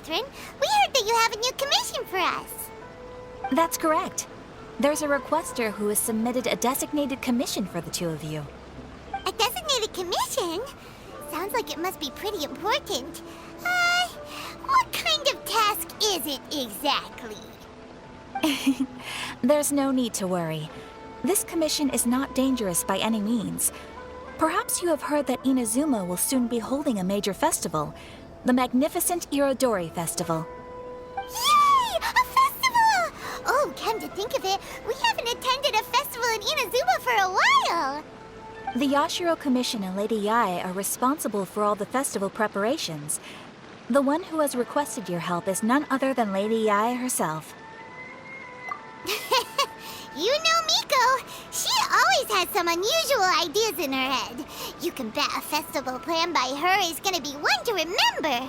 Catherine. We heard that you have a new commission for us. That's correct. There's a requester who has submitted a designated commission for the two of you. A designated commission? Sounds like it must be pretty important. What kind of task is it exactly? There's no need to worry. This commission is not dangerous by any means. Perhaps you have heard that Inazuma will soon be holding a major festival, the magnificent Irodori Festival. Yay! A festival! Oh, come to think of it, we haven't attended a festival in Inazuma for a while. The Yashiro Commission and Lady Yae are responsible for all the festival preparations. The one who has requested your help is none other than Lady Yae herself. You know Miko. She always has some unusual ideas in her head. You can bet a festival planned by her is gonna be one to remember.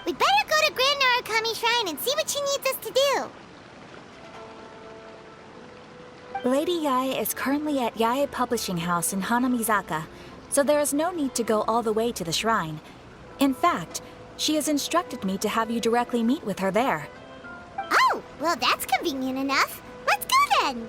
We'd better go to Grand Narukami Shrine and see what she needs us to do. Lady Yae is currently at Yae Publishing House in Hanamizaka, so there is no need to go all the way to the shrine. In fact, she has instructed me to have you directly meet with her there. Oh, well that's convenient enough. Let's go then.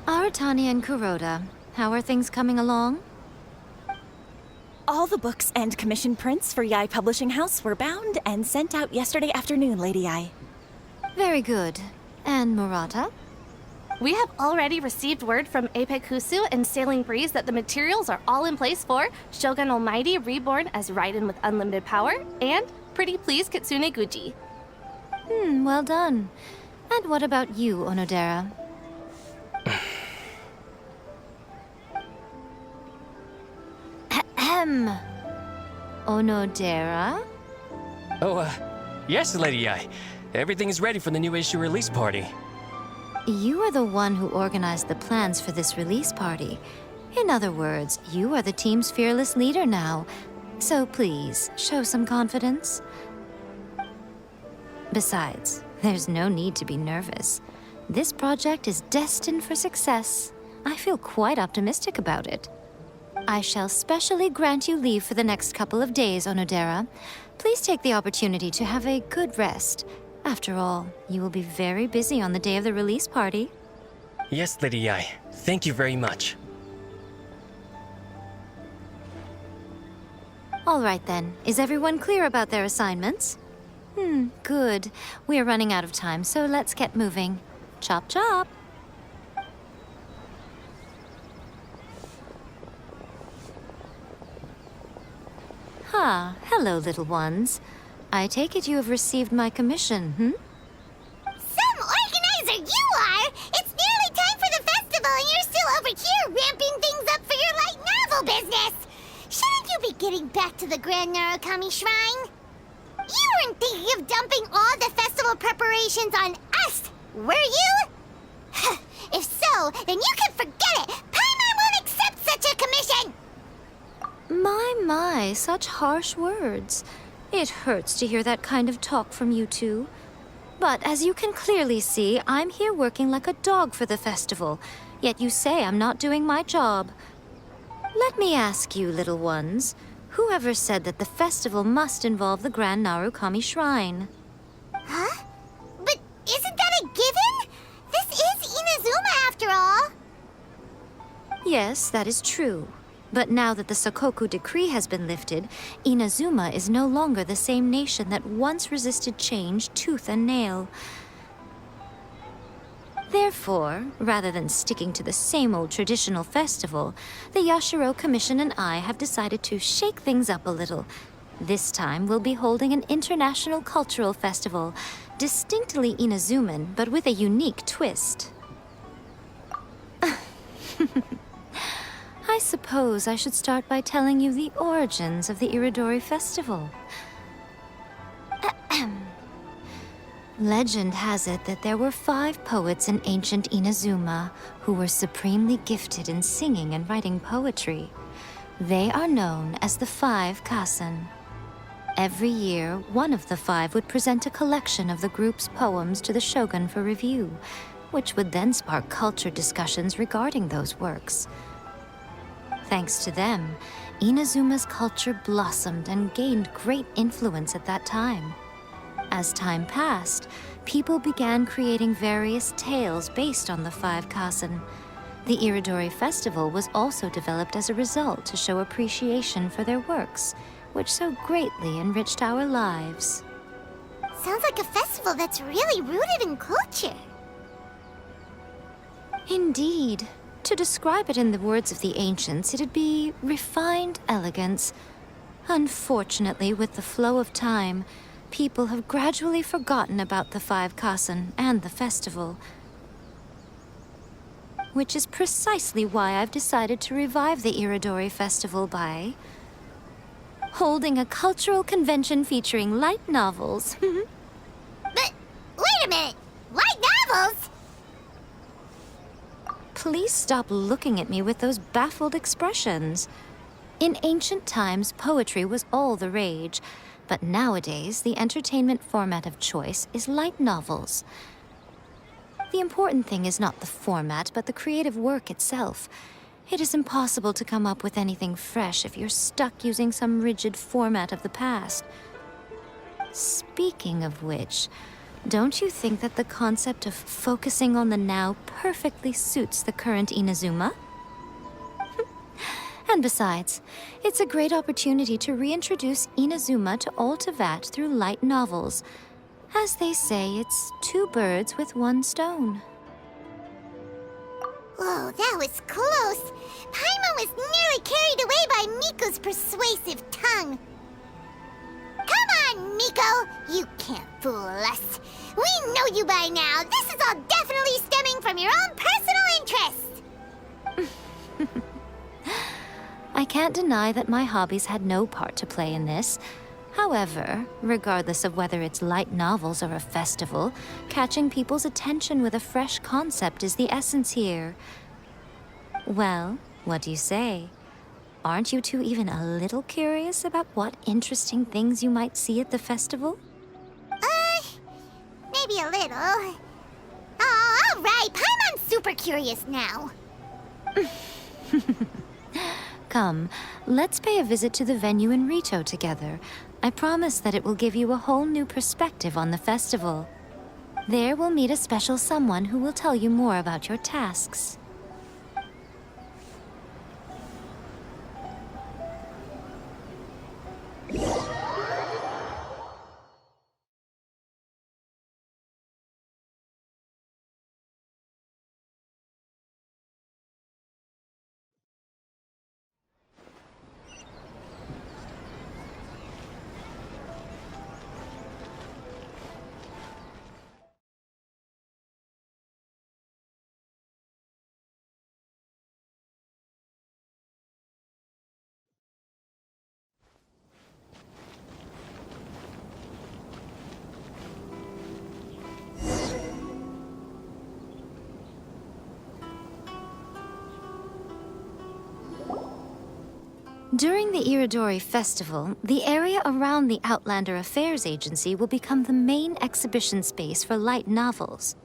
Aratani and Kuroda, how are things coming along? All the books and commission prints for Yae Publishing House were bound and sent out yesterday afternoon, Lady Yae. Very good. And Murata? We have already received word from Apekusu and Sailing Breeze that the materials are all in place for Shogun Almighty Reborn as Raiden with Unlimited Power and Pretty Please Kitsune Guji. Well done. And what about you, Onodera? Onodera? Yes, Lady Yae. Everything is ready for the new issue release party. You are the one who organized the plans for this release party. In other words, you are the team's fearless leader now. So please, show some confidence. Besides, there's no need to be nervous. This project is destined for success. I feel quite optimistic about it. I shall specially grant you leave for the next couple of days, Onodera. Please take the opportunity to have a good rest. After all, you will be very busy on the day of the release party. Yes, Lady Yae. Thank you very much. All right then. Is everyone clear about their assignments? Good. We are running out of time, so let's get moving. Chop chop! Hello, little ones. I take it you have received my commission, Some organizer you are! It's nearly time for the festival and you're still over here ramping things up for your light novel business! Shouldn't you be getting back to the Grand Narukami Shrine? You weren't thinking of dumping all the festival preparations on us, were you? If so, then you can forget it! Paimon won't accept such a commission! My, such harsh words. It hurts to hear that kind of talk from you two. But as you can clearly see, I'm here working like a dog for the festival, yet you say I'm not doing my job. Let me ask you, little ones, whoever said that the festival must involve the Grand Narukami Shrine? Huh? But isn't that a given? This is Inazuma after all. Yes, that is true. But now that the Sokoku decree has been lifted, Inazuma is no longer the same nation that once resisted change tooth and nail. Therefore, rather than sticking to the same old traditional festival, the Yashiro Commission and I have decided to shake things up a little. This time, we'll be holding an international cultural festival, distinctly Inazuman, but with a unique twist. I suppose I should start by telling you the origins of the Irodori Festival. Legend has it that there were 5 poets in ancient Inazuma who were supremely gifted in singing and writing poetry. They are known as the 5 kasen. Every year, one of the 5 would present a collection of the group's poems to the shogun for review, which would then spark culture discussions regarding those works. Thanks to them, Inazuma's culture blossomed and gained great influence at that time. As time passed, people began creating various tales based on the 5 kasen. The Iridori Festival was also developed as a result to show appreciation for their works, which so greatly enriched our lives. Sounds like a festival that's really rooted in culture. Indeed. To describe it in the words of the ancients, it'd be refined elegance. Unfortunately, with the flow of time, people have gradually forgotten about the 5 kasen and the festival. Which is precisely why I've decided to revive the Iridori Festival by holding a cultural convention featuring light novels. But, wait a minute! Light novels? Please stop looking at me with those baffled expressions. In ancient times, poetry was all the rage, but nowadays, the entertainment format of choice is light novels. The important thing is not the format, but the creative work itself. It is impossible to come up with anything fresh if you're stuck using some rigid format of the past. Speaking of which, don't you think that the concept of focusing on the now perfectly suits the current Inazuma? And besides, it's a great opportunity to reintroduce Inazuma to all Teyvat through light novels. As they say, it's 2 birds with 1 stone. Whoa, that was close. Paimon was nearly carried away by Miko's persuasive tongue. Come on, Miko! You can't fool us. We know you by now. This is all definitely stemming from your own personal interest. I can't deny that my hobbies had no part to play in this. However, regardless of whether it's light novels or a festival, catching people's attention with a fresh concept is the essence here. Well, what do you say? Aren't you two even a little curious about what interesting things you might see at the festival? Maybe a little. Oh, all right. Paimon's super curious now. Come, let's pay a visit to the venue in Rito together. I promise that it will give you a whole new perspective on the festival. There we'll meet a special someone who will tell you more about your tasks. During the Iridori Festival, the area around the Outlander Affairs Agency will become the main exhibition space for light novels.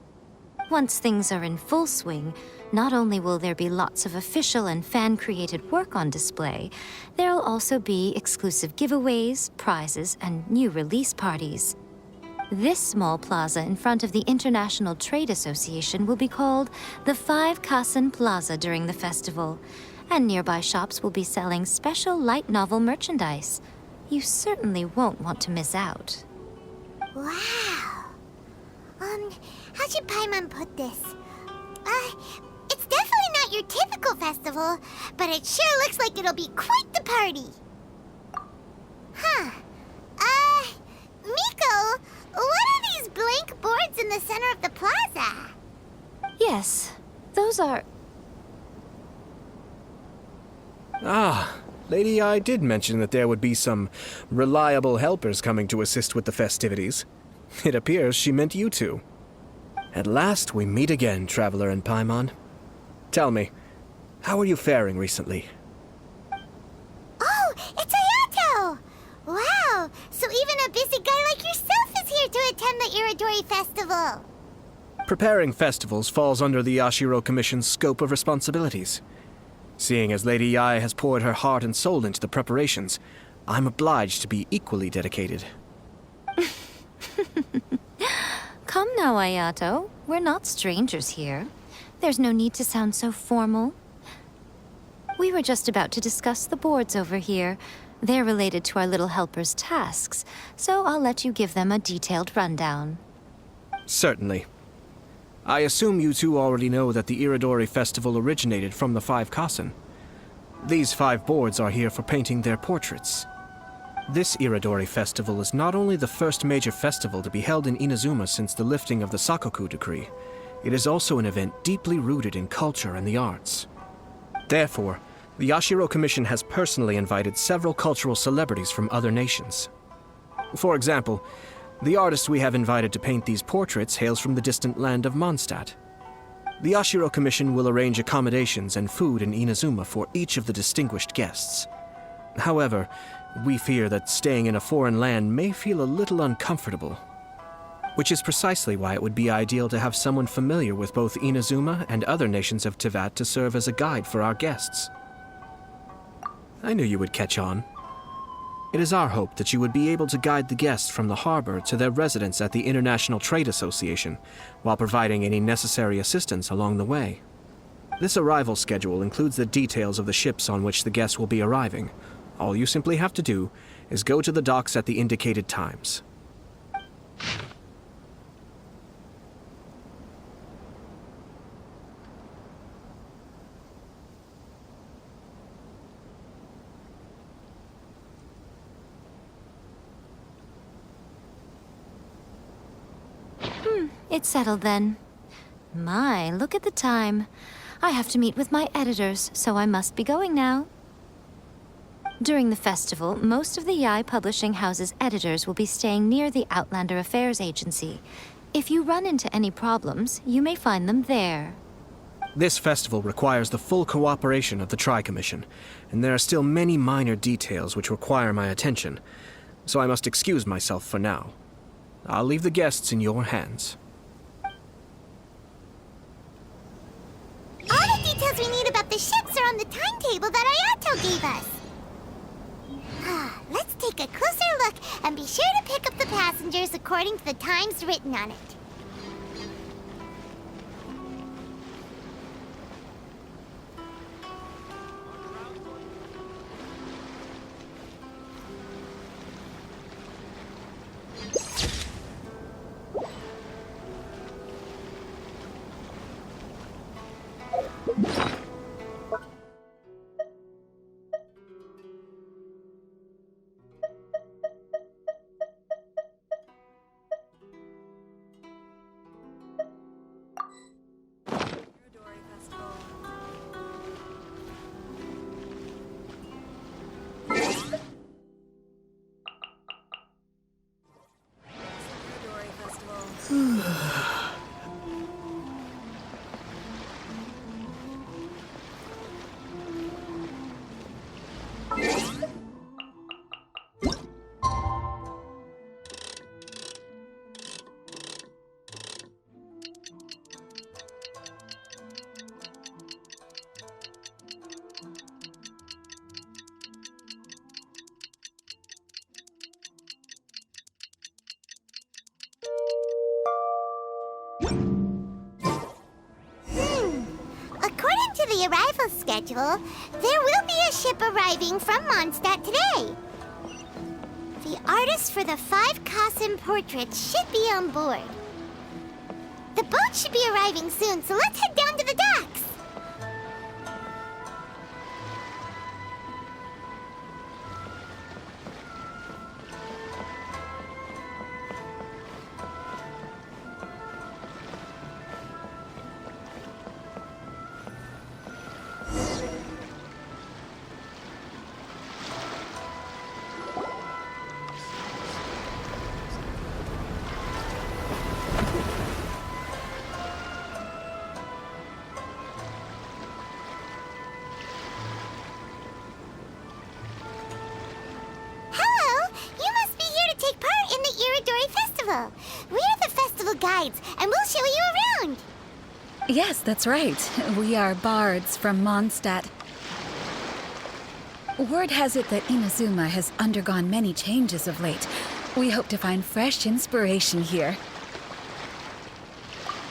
Once things are in full swing, not only will there be lots of official and fan-created work on display, there'll also be exclusive giveaways, prizes, and new release parties. This small plaza in front of the International Trade Association will be called the 5 Kasen Plaza during the festival, and nearby shops will be selling special light novel merchandise. You certainly won't want to miss out. Wow. How should Paimon put this? It's definitely not your typical festival, but it sure looks like it'll be quite the party. Huh. Miko, what are these blank boards in the center of the plaza? Yes, those are... Ah, Lady, I did mention that there would be some reliable helpers coming to assist with the festivities. It appears she meant you two. At last we meet again, Traveler and Paimon. Tell me, how are you faring recently? Oh, it's Ayato! Wow, so even a busy guy like yourself is here to attend the Iridori Festival. Preparing festivals falls under the Yashiro Commission's scope of responsibilities. Seeing as Lady Yae has poured her heart and soul into the preparations, I'm obliged to be equally dedicated. Come now, Ayato. We're not strangers here. There's no need to sound so formal. We were just about to discuss the boards over here. They're related to our little helper's tasks, so I'll let you give them a detailed rundown. Certainly. I assume you two already know that the Iridori Festival originated from the 5 kasen. These 5 boards are here for painting their portraits. This Iridori Festival is not only the first major festival to be held in Inazuma since the lifting of the Sakoku decree, it is also an event deeply rooted in culture and the arts. Therefore, the Yashiro Commission has personally invited several cultural celebrities from other nations. For example, the artist we have invited to paint these portraits hails from the distant land of Mondstadt. The Yashiro Commission will arrange accommodations and food in Inazuma for each of the distinguished guests. However, we fear that staying in a foreign land may feel a little uncomfortable, which is precisely why it would be ideal to have someone familiar with both Inazuma and other nations of Teyvat to serve as a guide for our guests. I knew you would catch on. It is our hope that you would be able to guide the guests from the harbor to their residence at the International Trade Association, while providing any necessary assistance along the way. This arrival schedule includes the details of the ships on which the guests will be arriving. All you simply have to do is go to the docks at the indicated times. It's settled then. My, look at the time. I have to meet with my editors, so I must be going now. During the festival, most of the Yae Publishing House's editors will be staying near the Outlander Affairs Agency. If you run into any problems, you may find them there. This festival requires the full cooperation of the Tri-Commission, and there are still many minor details which require my attention, so I must excuse myself for now. I'll leave the guests in your hands. All the details we need about the ships are on the timetable that Ayato gave us. Let's take a closer look and be sure to pick up the passengers according to the times written on it. According to the arrival schedule, there will be a ship arriving from Mondstadt today. The artist for the 5 kasen portraits should be on board. The boat should be arriving soon, so let's head down to the docks. festival. We're the festival guides, and we'll show you around. Yes, that's right. We are bards from Mondstadt. Word has it that Inazuma has undergone many changes of late. We hope to find fresh inspiration here.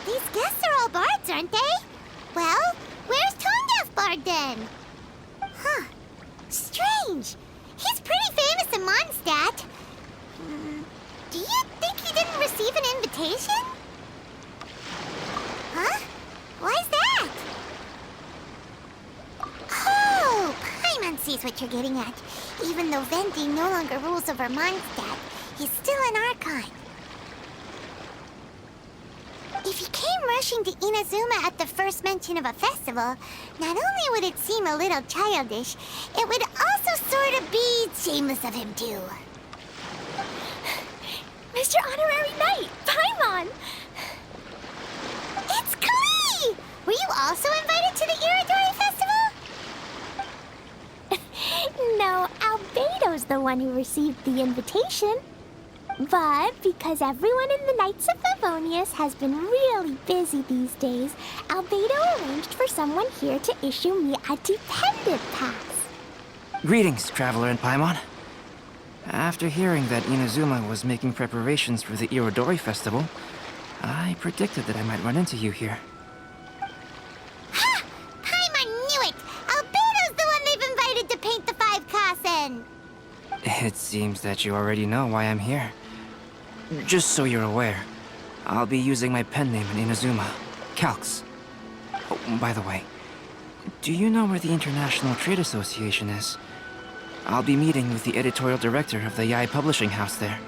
These guests are all bards, aren't they? Well, where's Tone-Deaf Bard then? Huh. Strange. He's pretty famous in Mondstadt. Do you think he didn't receive an invitation? Huh? Why's that? Oh, Paimon sees what you're getting at. Even though Venti no longer rules over Mondstadt, he's still an Archon. If he came rushing to Inazuma at the first mention of a festival, not only would it seem a little childish, it would also sort of be shameless of him too. Mr. Honorary Knight, Paimon! It's Klee! Were you also invited to the Iridori Festival? No, Albedo's the one who received the invitation. But because everyone in the Knights of Favonius has been really busy these days, Albedo arranged for someone here to issue me a dependent pass. Greetings, Traveler and Paimon. After hearing that Inazuma was making preparations for the Irodori Festival, I predicted that I might run into you here. Ha! Paimon knew it! Albedo's the one they've invited to paint the 5 kasen! It seems that you already know why I'm here. Just so you're aware, I'll be using my pen name in Inazuma, Calx. Oh, by the way, do you know where the International Trade Association is? I'll be meeting with the editorial director of the Yai Publishing House there.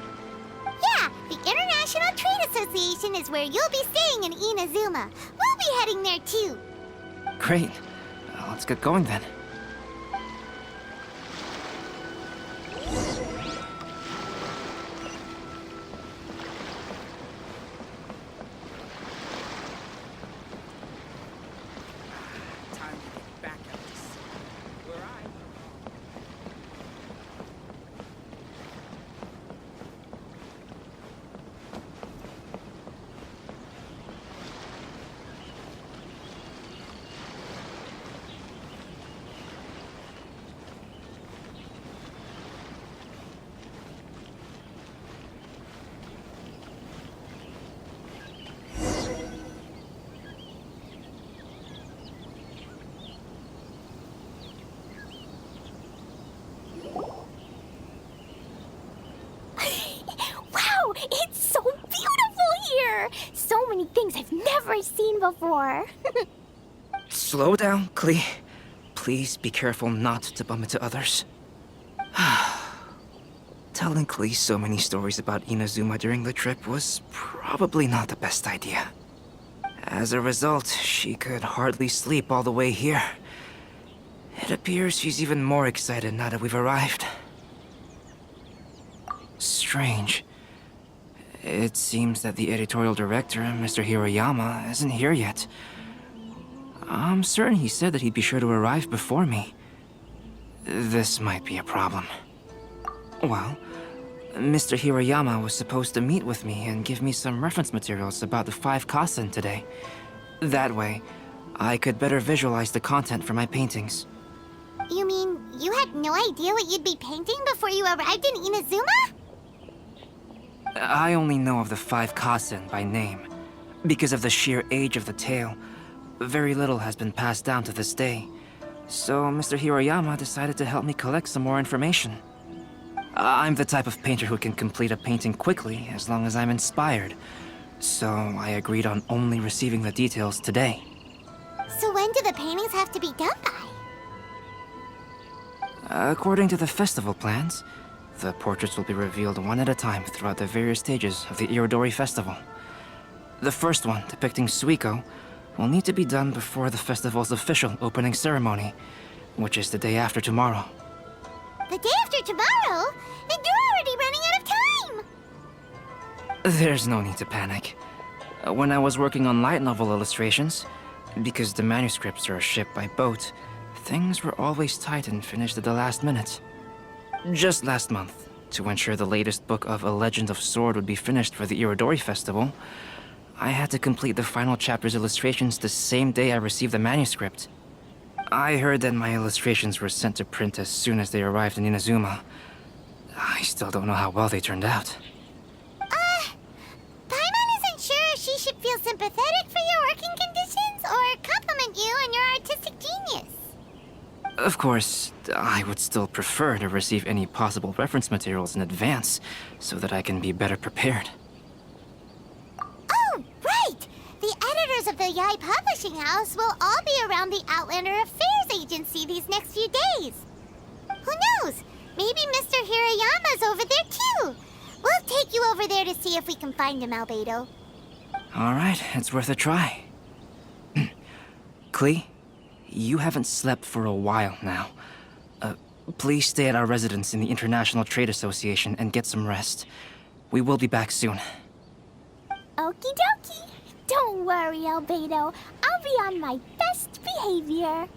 Yeah, the International Trade Association is where you'll be staying in Inazuma. We'll be heading there too. Great. Let's get going then. Wow, it's so beautiful here! So many things I've never seen before. Slow down, Klee. Please be careful not to bump into others. Telling Klee so many stories about Inazuma during the trip was probably not the best idea. As a result, she could hardly sleep all the way here. It appears she's even more excited now that we've arrived. Strange. It seems that the editorial director, Mr. Hiroyama, isn't here yet. I'm certain he said that he'd be sure to arrive before me. This might be a problem. Well, Mr. Hiroyama was supposed to meet with me and give me some reference materials about the 5 kasen today. That way, I could better visualize the content for my paintings. You mean you had no idea what you'd be painting before you arrived in Inazuma? I only know of the 5 kasen by name. Because of the sheer age of the tale, very little has been passed down to this day. So Mr. Hiroyama decided to help me collect some more information. I'm the type of painter who can complete a painting quickly as long as I'm inspired. So I agreed on only receiving the details today. So when do the paintings have to be done by? According to the festival plans, the portraits will be revealed one at a time throughout the various stages of the Irodori Festival. The first one, depicting Suiko, will need to be done before the festival's official opening ceremony, which is the day after tomorrow. The day after tomorrow? Then you're already running out of time! There's no need to panic. When I was working on light novel illustrations, because the manuscripts are shipped by boat, things were always tight and finished at the last minute. Just last month, To ensure the latest book of A Legend of Sword would be finished for the Irodori Festival, I had to complete the final chapter's illustrations the same day I received the manuscript. I heard that my illustrations were sent to print as soon as they arrived in Inazuma. I still don't know how well they turned out. Paimon isn't sure if she should feel sympathetic for your working conditions or compliment you on your artistic genius. Of course, I would still prefer to receive any possible reference materials in advance so that I can be better prepared. Oh, right! The editors of the Yai Publishing House will all be around the Outlander Affairs Agency these next few days. Who knows? Maybe Mr. Hirayama's over there too. We'll take you over there to see if we can find him, Albedo. All right, it's worth a try. Klee, you haven't slept for a while now. Please stay at our residence in the International Trade Association and get some rest. We will be back soon. Okie dokie. Don't worry, Albedo. I'll be on my best behavior.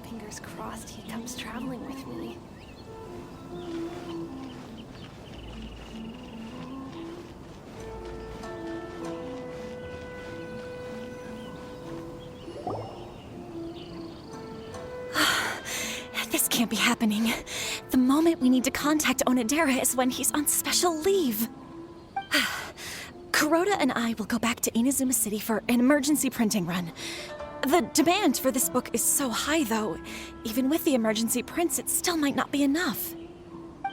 Fingers crossed he comes traveling with me. This can't be happening. The moment we need to contact Onodera is when he's on special leave. Kuroda and I will go back to Inazuma City for an emergency printing run. The demand for this book is so high, though. Even with the emergency prints, it still might not be enough.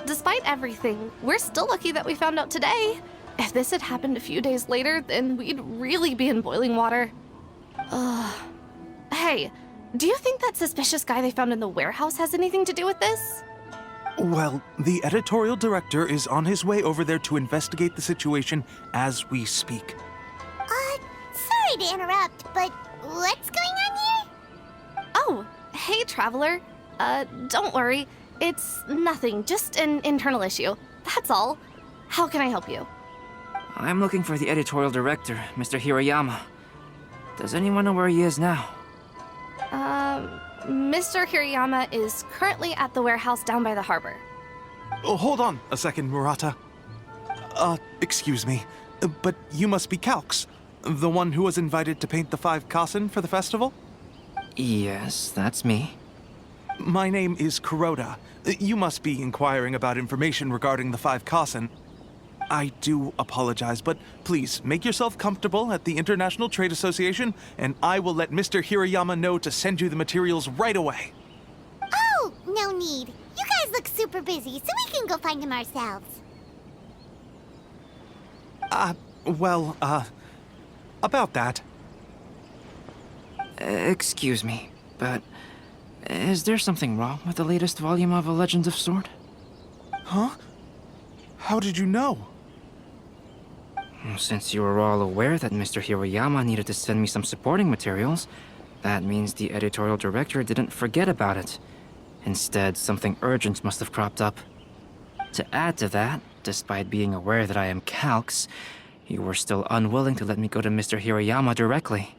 Despite everything, we're still lucky that we found out today. If this had happened a few days later, then we'd really be in boiling water. Hey, do you think that suspicious guy they found in the warehouse has anything to do with this? Well, the editorial director is on his way over there to investigate the situation as we speak. Sorry to interrupt, but what's going on here? Oh, hey, Traveler. Don't worry. It's nothing, just an internal issue. That's all. How can I help you? I'm looking for the editorial director, Mr. Hirayama. Does anyone know where he is now? Mr. Hirayama is currently at the warehouse down by the harbor. Oh, hold on a second, Murata. Excuse me, but you must be Calx, the one who was invited to paint the 5 kasen for the festival? Yes, that's me. My name is Kuroda. You must be inquiring about information regarding the 5 kasen. I do apologize, but please make yourself comfortable at the International Trade Association, and I will let Mr. Hirayama know to send you the materials right away. Oh, no need. You guys look super busy, so we can go find him ourselves. About that. Excuse me, but is there something wrong with the latest volume of A Legend of Sword? Huh? How did you know? Since you were all aware that Mr. Hirayama needed to send me some supporting materials, that means the editorial director didn't forget about it. Instead, something urgent must have cropped up. To add to that, despite being aware that I am Calx, you were still unwilling to let me go to Mr. Hirayama directly.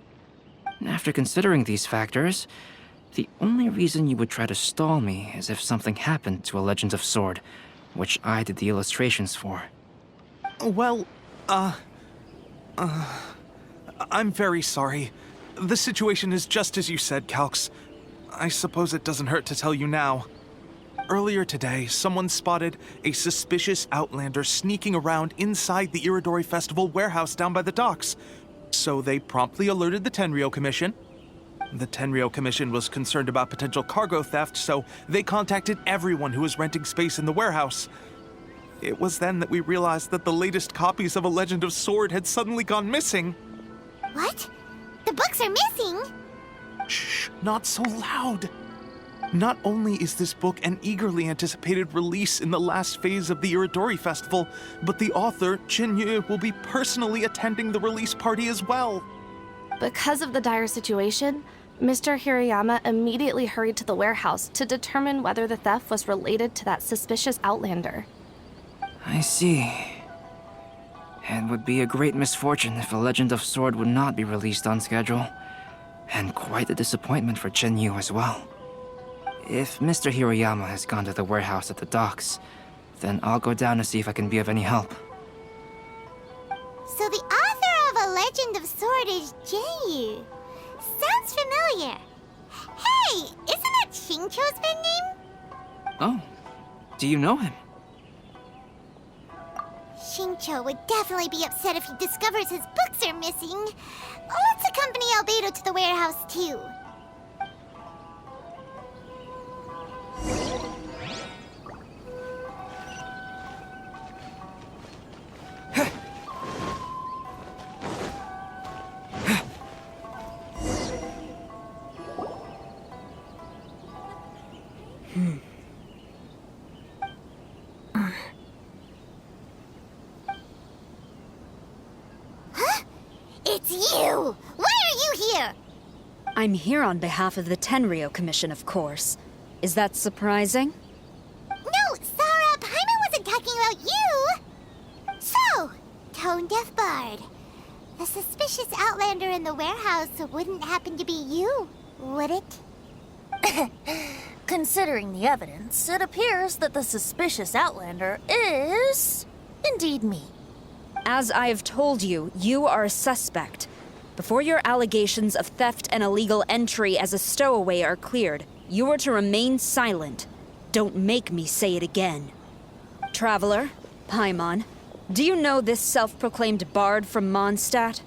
After considering these factors, the only reason you would try to stall me is if something happened to A Legend of Sword, which I did the illustrations for. Well, I'm very sorry. The situation is just as you said, Calx. I suppose it doesn't hurt to tell you now. Earlier today, someone spotted a suspicious outlander sneaking around inside the Irodori Festival warehouse down by the docks. So they promptly alerted the Tenryou Commission. The Tenryou Commission was concerned about potential cargo theft, so they contacted everyone who was renting space in the warehouse. It was then that we realized that the latest copies of A Legend of Sword had suddenly gone missing. What? The books are missing? Shh, not so loud. Not only is this book an eagerly anticipated release in the last phase of the Irodori Festival, but the author, Chin-Yu, will be personally attending the release party as well. Because of the dire situation, Mr. Hirayama immediately hurried to the warehouse to determine whether the theft was related to that suspicious outlander. I see. It would be a great misfortune if A Legend of Sword would not be released on schedule. And quite a disappointment for Chen Yu as well. If Mr. Hiroyama has gone to the warehouse at the docks, then I'll go down to see if I can be of any help. So the author of A Legend of Sword is Yu. Sounds familiar. Hey, isn't that Xingqiu's pen name? Oh, do you know him? Xingqiu would definitely be upset if he discovers his books are missing. Let's accompany Albedo to the warehouse, too. It's you! Why are you here? I'm here on behalf of the Tenryo Commission, of course. Is that surprising? No, Sarah, Paimon wasn't talking about you! So, Tone-Deaf Bard. The suspicious outlander in the warehouse wouldn't happen to be you, would it? Considering the evidence, it appears that the suspicious outlander is indeed me. As I have told you, you are a suspect. Before your allegations of theft and illegal entry as a stowaway are cleared, you are to remain silent. Don't make me say it again. Traveler, Paimon, do you know this self-proclaimed bard from Mondstadt?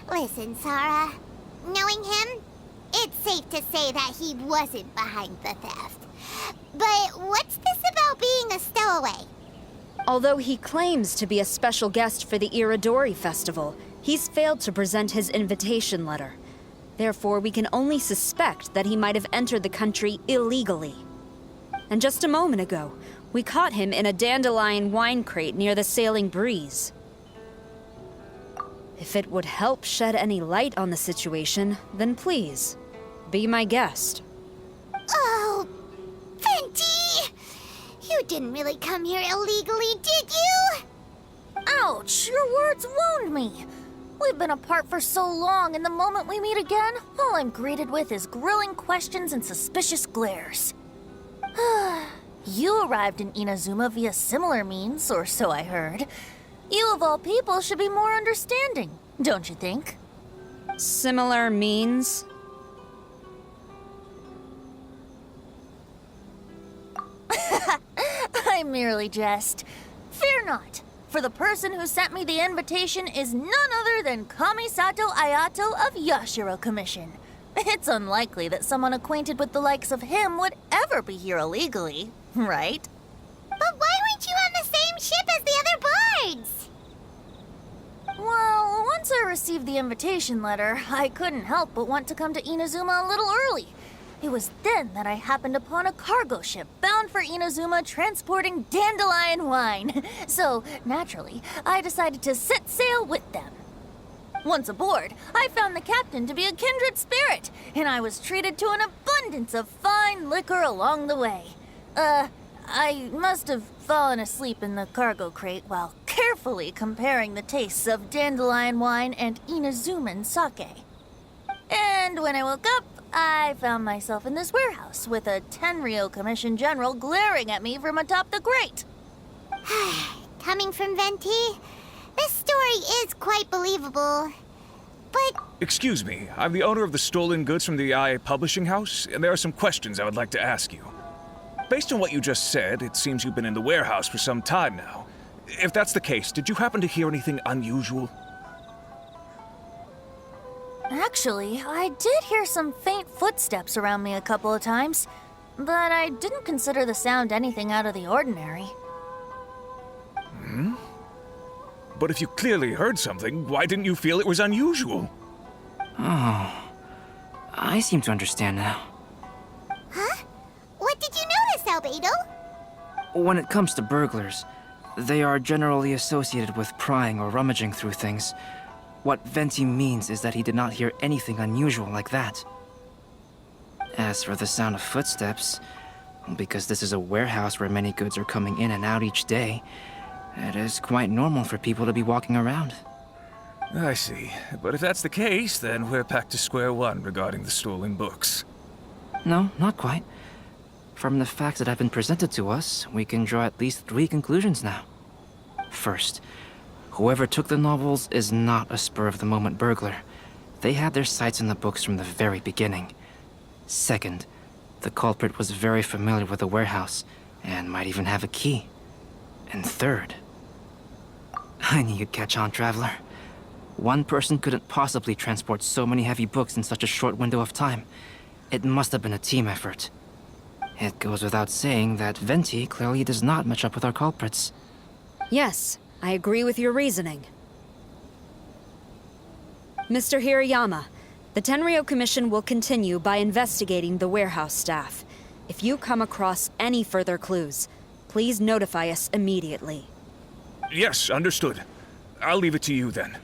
Listen, Sarah. Knowing him, it's safe to say that he wasn't behind the theft. But what's this about being a stowaway? Although he claims to be a special guest for the Iridori Festival, he's failed to present his invitation letter. Therefore, we can only suspect that he might have entered the country illegally. And just a moment ago, we caught him in a dandelion wine crate near the Sailing Breeze. If it would help shed any light on the situation, then please, be my guest. Oh, Venti! You didn't really come here illegally, did you? Ouch, your words wound me. We've been apart for so long, and the moment we meet again, all I'm greeted with is grilling questions and suspicious glares. You arrived in Inazuma via similar means, or so I heard. You of all people should be more understanding, don't you think? Similar means? I merely jest. Fear not, for the person who sent me the invitation is none other than Kamisato Ayato of Yashiro Commission. It's unlikely that someone acquainted with the likes of him would ever be here illegally, right? But why weren't you on the same ship as the other bards? Well, once I received the invitation letter, I couldn't help but want to come to Inazuma a little early. It was then that I happened upon a cargo ship bound for Inazuma transporting dandelion wine. So, naturally, I decided to set sail with them. Once aboard, I found the captain to be a kindred spirit, and I was treated to an abundance of fine liquor along the way. I must have fallen asleep in the cargo crate while carefully comparing the tastes of dandelion wine and Inazuman sake. And when I woke up, I found myself in this warehouse with a Tenryo Commission General glaring at me from atop the grate. Coming from Venti, this story is quite believable. But... Excuse me, I'm the owner of the stolen goods from the IA Publishing House, and there are some questions I would like to ask you. Based on what you just said, it seems you've been in the warehouse for some time now. If that's the case, did you happen to hear anything unusual? Actually, I did hear some faint footsteps around me a couple of times, but I didn't consider the sound anything out of the ordinary. But if you clearly heard something, why didn't you feel it was unusual? Oh, I seem to understand now. Huh? What did you notice, Albedo? When it comes to burglars, they are generally associated with prying or rummaging through things. What Venti means is that he did not hear anything unusual like that. As for the sound of footsteps, because this is a warehouse where many goods are coming in and out each day, It is quite normal for people to be walking around. I see. But if that's the case, then we're back to square one regarding the stolen books. No, not quite. From the facts that have been presented to us, we can draw at least 3 conclusions now. First, whoever took the novels is not a spur-of-the-moment burglar. They had their sights on the books from the very beginning. Second, the culprit was very familiar with the warehouse, and might even have a key. And third... I knew you'd catch on, Traveler. One person couldn't possibly transport so many heavy books in such a short window of time. It must have been a team effort. It goes without saying that Venti clearly does not match up with our culprits. Yes, I agree with your reasoning. Mr. Hirayama, the Tenryo Commission will continue by investigating the warehouse staff. If you come across any further clues, please notify us immediately. Yes, understood. I'll leave it to you then.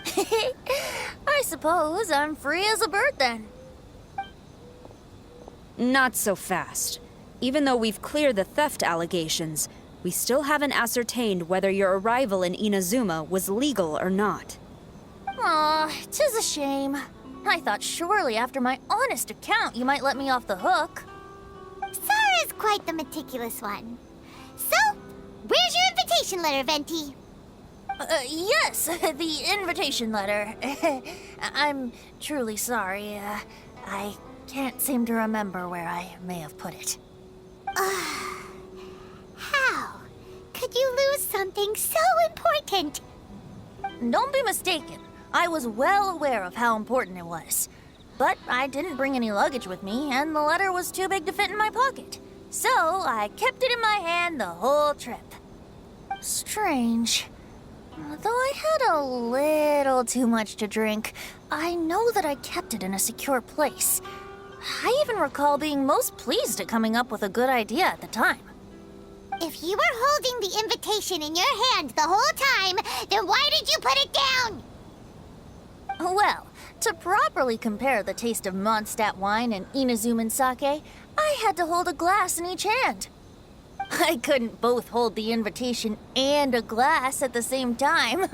I suppose I'm free as a bird then. Not so fast. Even though we've cleared the theft allegations, we still haven't ascertained whether your arrival in Inazuma was legal or not. Aw, 'tis a shame. I thought surely after my honest account you might let me off the hook. Sara's quite the meticulous one. So, where's your invitation letter, Venti? Yes, the invitation letter. I'm truly sorry. I can't seem to remember where I may have put it. How could you lose something so important? Don't be mistaken. I was well aware of how important it was. But I didn't bring any luggage with me, and the letter was too big to fit in my pocket. So I kept it in my hand the whole trip. Strange. Though I had a little too much to drink, I know that I kept it in a secure place. I even recall being most pleased at coming up with a good idea at the time. If you were holding the invitation in your hand the whole time, then why did you put it down? Well, to properly compare the taste of Mondstadt wine and Inazuman sake, I had to hold a glass in each hand. I couldn't both hold the invitation and a glass at the same time.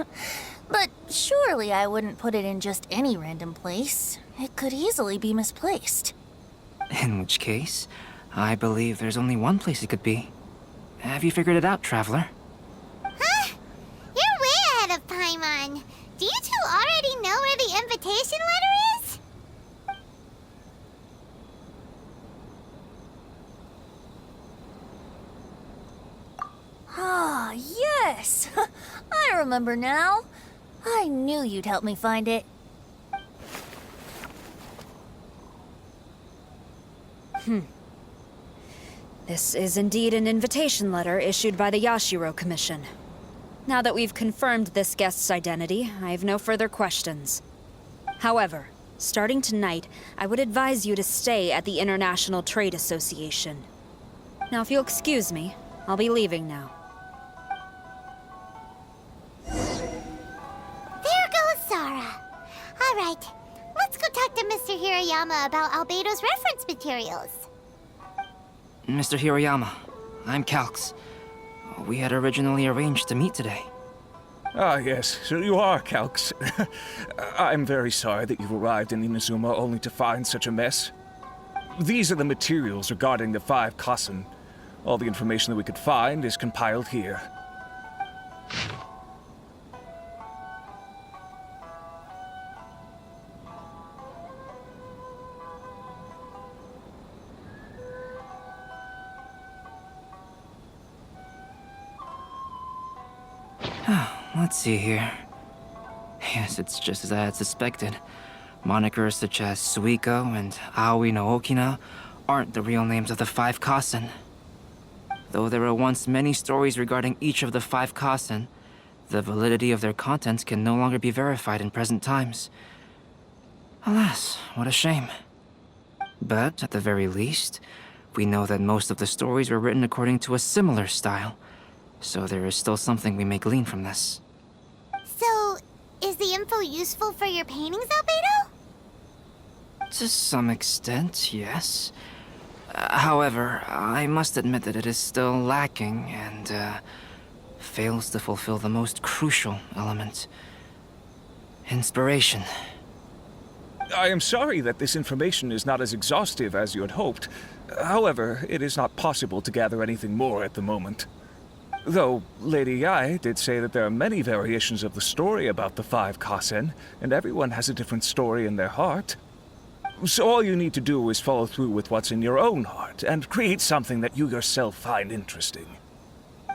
But surely I wouldn't put it in just any random place. It could easily be misplaced. In which case, I believe there's only one place it could be. Have you figured it out, Traveler? Huh? You're way ahead of Paimon. Do you two already know where the invitation letter is? Ah, yes! I remember now. I knew you'd help me find it. This is indeed an invitation letter issued by the Yashiro Commission. Now that we've confirmed this guest's identity, I have no further questions. However, starting tonight, I would advise you to stay at the International Trade Association. Now, if you'll excuse me, I'll be leaving now. There goes Sara. All right, let's go talk to Mr. Hirayama about Albedo's reference materials. Mr. Hirayama, I'm Calx. We had originally arranged to meet today. Ah, yes, so you are Calx. I'm very sorry that you've arrived in Inazuma only to find such a mess. These are the materials regarding the 5 kasen. All the information that we could find is compiled here. Let's see here. Yes, it's just as I had suspected. Monikers such as Suiko and Aoi no Okina aren't the real names of the 5 kasen. Though there were once many stories regarding each of the 5 kasen, the validity of their contents can no longer be verified in present times. Alas, what a shame. But, at the very least, we know that most of the stories were written according to a similar style, so there is still something we may glean from this. So, is the info useful for your paintings, Albedo? To some extent, yes. However, I must admit that it is still lacking and, fails to fulfill the most crucial element. Inspiration. I am sorry that this information is not as exhaustive as you had hoped. However, it is not possible to gather anything more at the moment. Though, Lady Yae did say that there are many variations of the story about the 5 kasen, and everyone has a different story in their heart. So all you need to do is follow through with what's in your own heart, and create something that you yourself find interesting.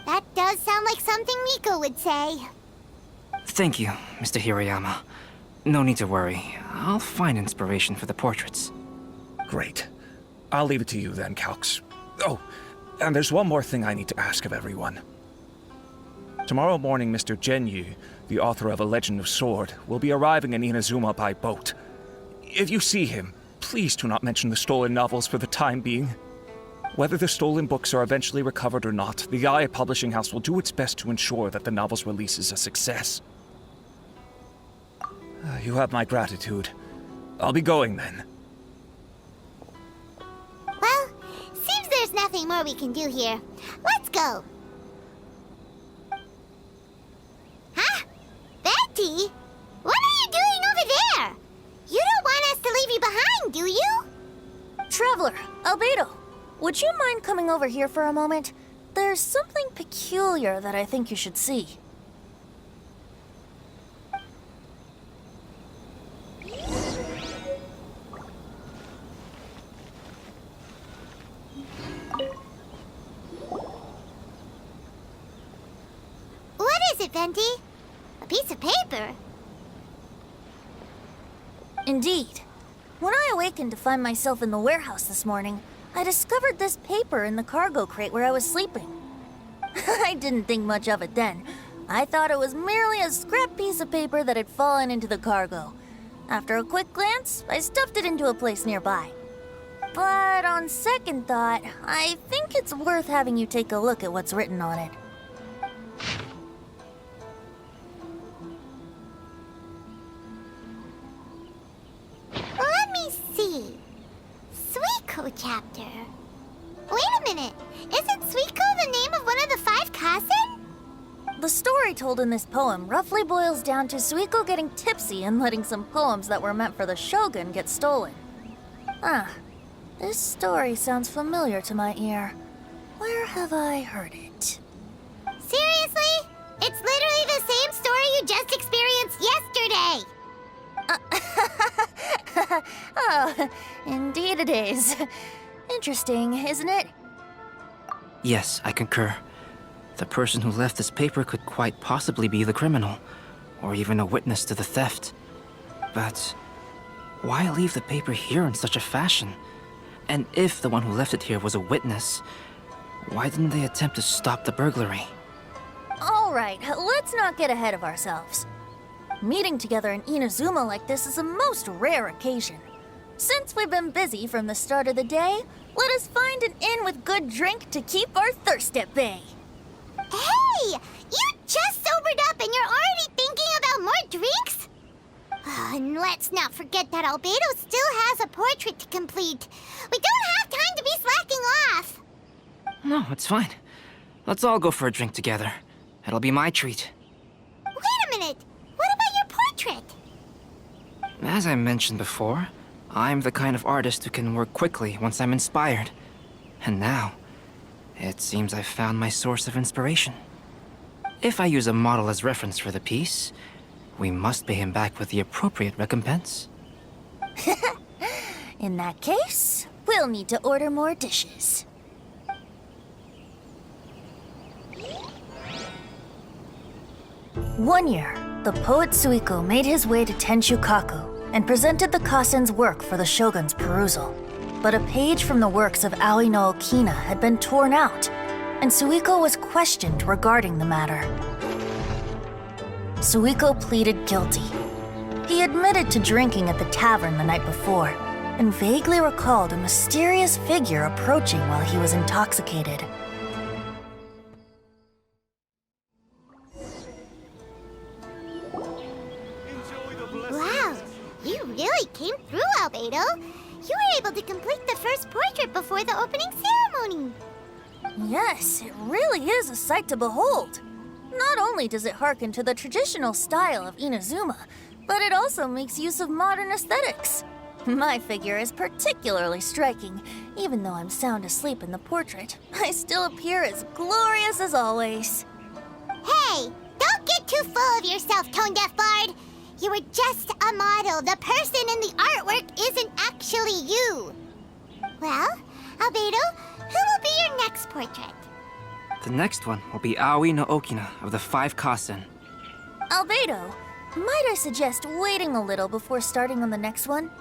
That does sound like something Miko would say. Thank you, Mr. Hiroyama. No need to worry. I'll find inspiration for the portraits. Great. I'll leave it to you then, Calx. Oh, and there's one more thing I need to ask of everyone. Tomorrow morning, Mr. Genyu, the author of A Legend of Sword, will be arriving in Inazuma by boat. If you see him, please do not mention the stolen novels for the time being. Whether the stolen books are eventually recovered or not, the Yae Publishing House will do its best to ensure that the novel's release is a success. You have my gratitude. I'll be going then. Well, seems there's nothing more we can do here. Let's go. Huh? Betty? What are you doing over there? You don't want us to leave you behind, do you? Traveler, Albedo, would you mind coming over here for a moment? There's something peculiar that I think you should see. What is it, Venti? A piece of paper? Indeed. When I awakened to find myself in the warehouse this morning, I discovered this paper in the cargo crate where I was sleeping. I didn't think much of it then. I thought it was merely a scrap piece of paper that had fallen into the cargo. After a quick glance, I stuffed it into a place nearby. But on second thought, I think it's worth having you take a look at what's written on it. Let me see. Suiko chapter. Wait a minute. Isn't Suiko the name of one of the 5 kasen? The story told in this poem roughly boils down to Suiko getting tipsy and letting some poems that were meant for the shogun get stolen. This story sounds familiar to my ear. Where have I heard it? Seriously? It's literally the same story you just experienced yesterday. Oh, indeed it is. Interesting, isn't it? Yes, I concur. The person who left this paper could quite possibly be the criminal, or even a witness to the theft. But why leave the paper here in such a fashion? And if the one who left it here was a witness, why didn't they attempt to stop the burglary? All right, let's not get ahead of ourselves. Meeting together in Inazuma like this is a most rare occasion. Since we've been busy from the start of the day, let us find an inn with good drink to keep our thirst at bay. Hey! You just sobered up and you're already thinking about more drinks? And let's not forget that Albedo still has a portrait to complete. We don't have time to be slacking off. No, it's fine. Let's all go for a drink together. It'll be my treat. Wait a minute. What about your portrait? As I mentioned before, I'm the kind of artist who can work quickly once I'm inspired. And now, it seems I've found my source of inspiration. If I use a model as reference for the piece, we must pay him back with the appropriate recompense. In that case, we'll need to order more dishes. One year, the poet Suiko made his way to Tenshukaku and presented the kasen's work for the shogun's perusal. But a page from the works of Aoi no Okina had been torn out, and Suiko was questioned regarding the matter. Suiko pleaded guilty. He admitted to drinking at the tavern the night before, and vaguely recalled a mysterious figure approaching while he was intoxicated. Wow, you really came through, Albedo. You were able to complete the first portrait before the opening ceremony. Yes, it really is a sight to behold. only does it harken to the traditional style of Inazuma, but it also makes use of modern aesthetics. My figure is particularly striking. Even though I'm sound asleep in the portrait, I still appear as glorious as always. Hey, don't get too full of yourself, Tone Deaf Bard. You were just a model. The person in the artwork isn't actually you. Well, Albedo, who will be your next portrait? The next one will be Aoi no Okina of the 5 kasen. Albedo, might I suggest waiting a little before starting on the next one?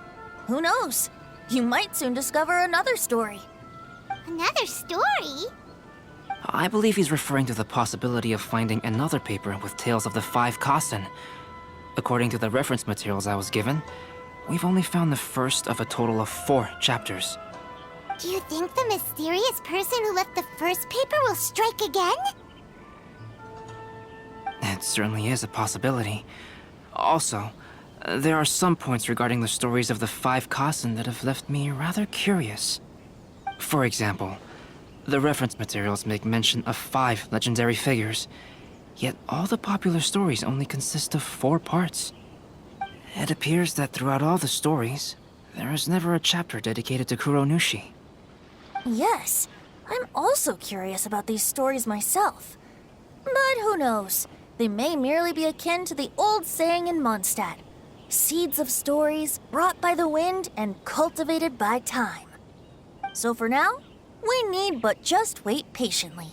Who knows? You might soon discover another story. Another story? I believe he's referring to the possibility of finding another paper with tales of the 5 kasen. According to the reference materials I was given, we've only found the first of a total of 4 chapters. Do you think the mysterious person who left the first paper will strike again? It certainly is a possibility. Also, there are some points regarding the stories of the 5 kasen that have left me rather curious. For example, the reference materials make mention of 5 legendary figures, yet all the popular stories only consist of 4 parts. It appears that throughout all the stories, there is never a chapter dedicated to Kuronushi. Yes, I'm also curious about these stories myself. But who knows? They may merely be akin to the old saying in Mondstadt. Seeds of stories brought by the wind and cultivated by time. So for now, we need but just wait patiently.